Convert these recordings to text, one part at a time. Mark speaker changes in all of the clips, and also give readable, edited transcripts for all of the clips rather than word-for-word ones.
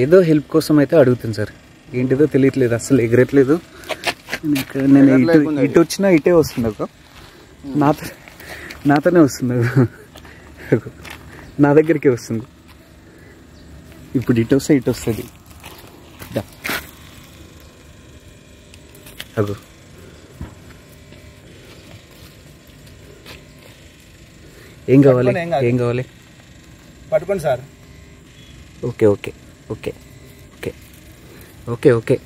Speaker 1: ఏదో హెల్ప్ కోసం అయితే అడుగుతుంది సార్. ఏంటిదో తెలియట్లేదు, అసలు ఎగరట్లేదు. నేను ఇటు వచ్చినా ఇటే వస్తుంది ఒక నాతోనే వస్తుంది, నా దగ్గరికి వస్తుంది. ఇప్పుడు ఇటు వస్తే ఇటు వస్తుంది. అగో ఏం కావాలి, ఏం కావాలి?
Speaker 2: పట్టుకోండి sir.
Speaker 1: Okay okay okay okay okay okay.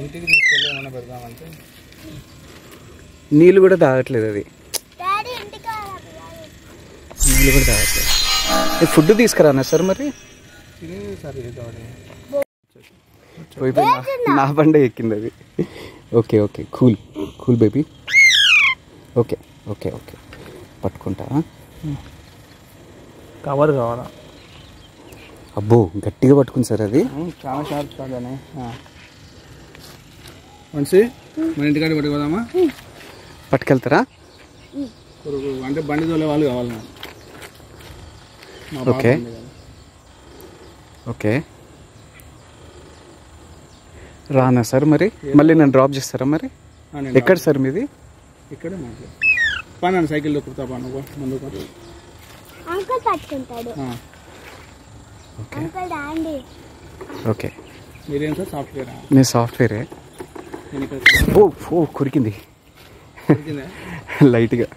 Speaker 2: ఇంటికి తీసుకెళ్ళి ఏమన్నా పెడదామంటే
Speaker 1: నీళ్ళు కూడా తాగట్లేదు, అది నీళ్ళు కూడా తాగట్లేదు. ఫుడ్ తీసుకురానా సార్ మరి? నా బండే ఎక్కింది అది. Okay okay cool cool baby. Okay okay okay పట్టుకుంటా.
Speaker 2: కవర్ కావాలా?
Speaker 1: అబ్బో గట్టిగా పట్టుకుంది సార్ అది.
Speaker 2: చాలా షార్ప్ కాదనే. మంచి మన ఇంటికాడ పట్టుకోదామా?
Speaker 1: పట్టుకెళ్తారా?
Speaker 2: అంటే బండి తోలే వాళ్ళు కావాలి.
Speaker 1: ఓకే ఓకే రానా సార్ మరి? మళ్ళీ నన్ను డ్రాప్ చేస్తారా మరి? ఎక్కడ సార్ మీది?
Speaker 2: ఇక్కడే పని సైకిల్ దొక్కుతా పను ముందుకు.
Speaker 1: ఓకే
Speaker 2: మీరేం సార్ సాఫ్ట్వేర్?
Speaker 1: నేను సాఫ్ట్వేరే. ఓ ఓ కొరికింది లైట్గా.